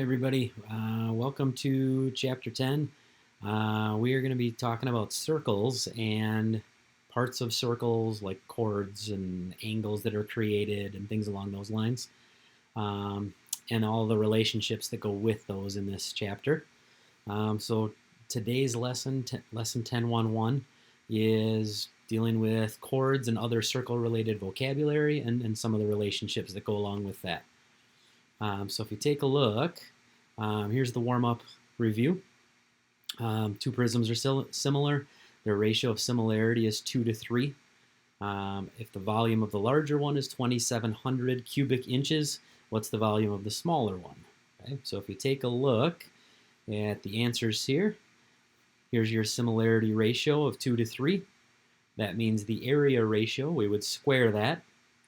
Everybody, welcome to chapter 10. We are going to be talking about circles and parts of circles like chords and angles that are created and things along those lines, um, and all the relationships that go with those in this chapter. So today's lesson 10.1.1, is dealing with chords and other circle-related vocabulary and some of the relationships that go along with that. So if you take a look, here's the warm-up review. Two prisms are similar. Their ratio of similarity is 2 to 3. If the volume of the larger one is 2,700 cubic inches, what's the volume of the smaller one? Okay, so if you take a look at the answers here, here's your similarity ratio of 2 to 3. That means the area ratio, we would square that,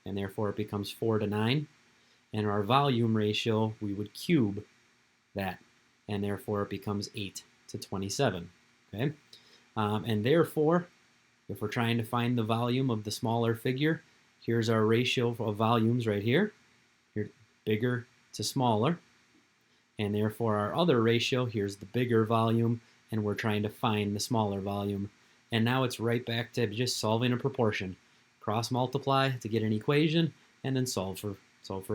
and therefore it becomes 4 to 9. And our volume ratio, we would cube that, and therefore it becomes 8 to 27. Okay, and therefore, if we're trying to find the volume of the smaller figure, here's our ratio of volumes right here. Here, bigger to smaller, and therefore our other ratio, here's the bigger volume, and we're trying to find the smaller volume. And now it's right back to just solving a proportion. Cross multiply to get an equation, and then solve for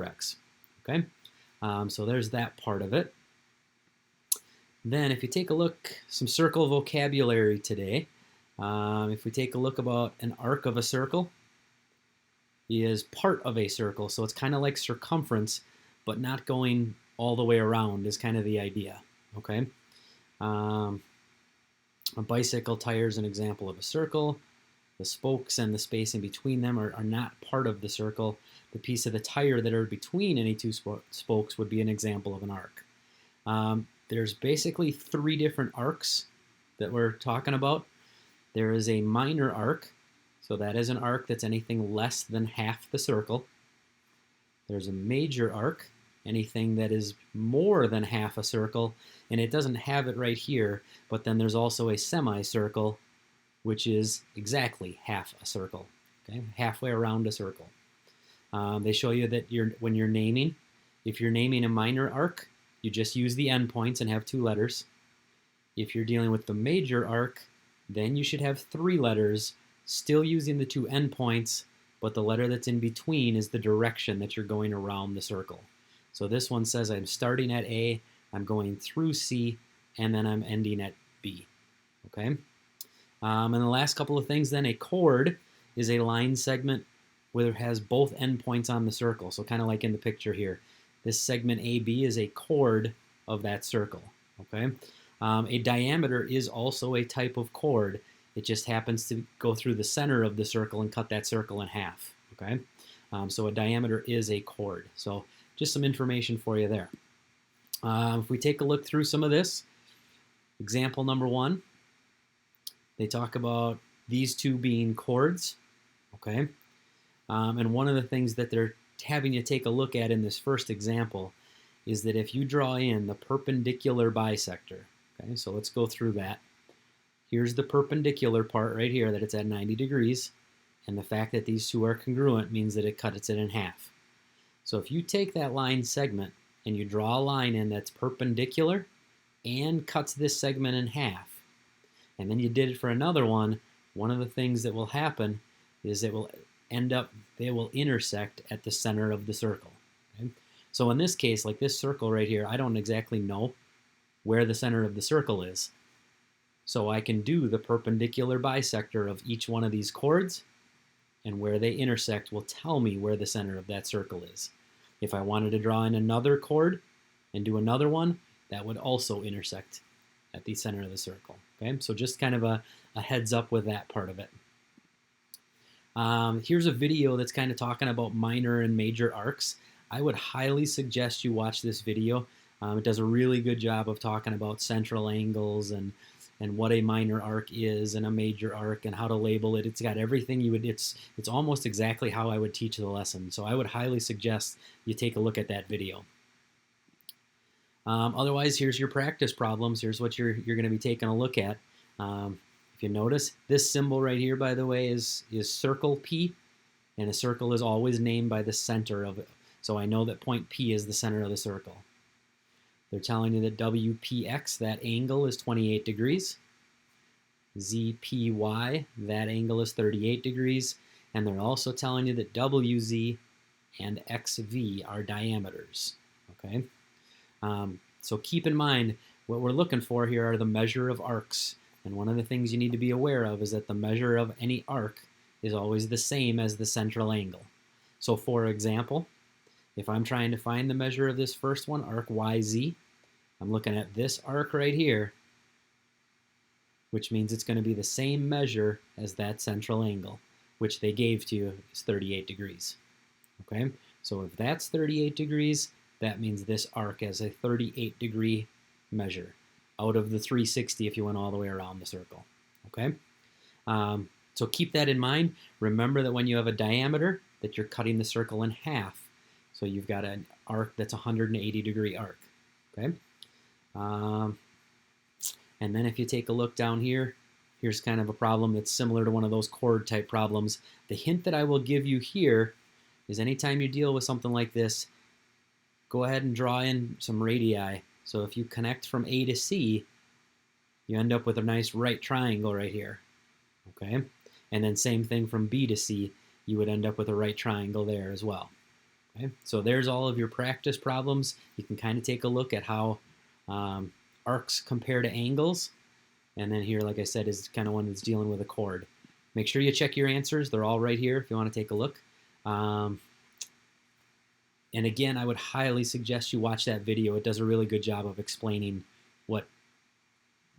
x. Okay, so there's that part of it. Then if you take a look, some circle vocabulary today. If we take a look about an arc of a circle, is part of a circle, so it's kind of like circumference, but not going all the way around is kind of the idea. Okay, a bicycle tire is an example of a circle. The spokes and the space in between them are not part of the circle. The piece of the tire that are between any two spokes would be an example of an arc. There's basically 3 different arcs that we're talking about. There is a minor arc, so that is an arc that's anything less than half the circle. There's a major arc, anything that is more than half a circle, and it doesn't have it right here, but then there's also a semicircle, which is exactly half a circle, okay? Halfway around a circle. They show you that when you're naming, if you're naming a minor arc, you just use the endpoints and have 2 letters. If you're dealing with the major arc, then you should have 3 letters, still using the 2 endpoints, but the letter that's in between is the direction that you're going around the circle. So this one says I'm starting at A, I'm going through C, and then I'm ending at B. Okay? And the last couple of things then, a chord is a line segment where it has both endpoints on the circle. So kind of like in the picture here. This segment AB is a chord of that circle. Okay, a diameter is also a type of chord. It just happens to go through the center of the circle and cut that circle in half. Okay, so a diameter is a chord. So just some information for you there. If we take a look through some of this, example number 1, they talk about these 2 being chords. Okay, and one of the things that they're having you take a look at in this first example is that if you draw in the perpendicular bisector, okay, so let's go through that. Here's the perpendicular part right here, that it's at 90 degrees, and the fact that these 2 are congruent means that it cuts it in half. So if you take that line segment and you draw a line in that's perpendicular and cuts this segment in half, and then you did it for another one of the things that will happen is they will intersect at the center of the circle. Okay? So in this case, like this circle right here, I don't exactly know where the center of the circle is. So I can do the perpendicular bisector of each one of these chords, and where they intersect will tell me where the center of that circle is. If I wanted to draw in another chord and do another one, that would also intersect at the center of the circle. Okay, so just kind of a heads up with that part of it. Here's a video that's kind of talking about minor and major arcs. I would highly suggest you watch this video. It does a really good job of talking about central angles and what a minor arc is and a major arc and how to label it. It's got everything you would, it's almost exactly how I would teach the lesson. So I would highly suggest you take a look at that video. Otherwise, here's your practice problems. Here's what you're going to be taking a look at. If you notice, this symbol right here, by the way, is circle P, and a circle is always named by the center of it. So I know that point P is the center of the circle. They're telling you that WPX, that angle, is 28 degrees. ZPY, that angle is 38 degrees. And they're also telling you that WZ and XV are diameters. Okay? So keep in mind, what we're looking for here are the measure of arcs. And one of the things you need to be aware of is that the measure of any arc is always the same as the central angle. So for example, if I'm trying to find the measure of this first one, arc YZ, I'm looking at this arc right here, which means it's going to be the same measure as that central angle, which they gave to you is 38 degrees. Okay, so if that's 38 degrees, that means this arc has a 38 degree measure out of the 360 if you went all the way around the circle. Okay, so keep that in mind. Remember that when you have a diameter, that you're cutting the circle in half. So you've got an arc that's a 180 degree arc. Okay, and then if you take a look down here, here's kind of a problem that's similar to one of those chord type problems. The hint that I will give you here is anytime you deal with something like this, go ahead and draw in some radii. So if you connect from A to C, you end up with a nice right triangle right here. Okay? And then same thing from B to C, you would end up with a right triangle there as well. Okay? So there's all of your practice problems. You can kind of take a look at how arcs compare to angles. And then here, like I said, is kind of one that's dealing with a chord. Make sure you check your answers. They're all right here if you want to take a look. And again, I would highly suggest you watch that video. It does a really good job of explaining what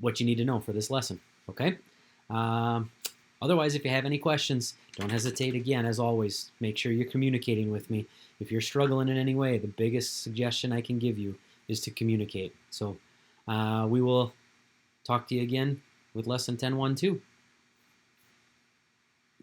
you need to know for this lesson. Okay? Otherwise, if you have any questions, don't hesitate. Again, as always, make sure you're communicating with me. If you're struggling in any way, the biggest suggestion I can give you is to communicate. So we will talk to you again with lesson 10.1.2.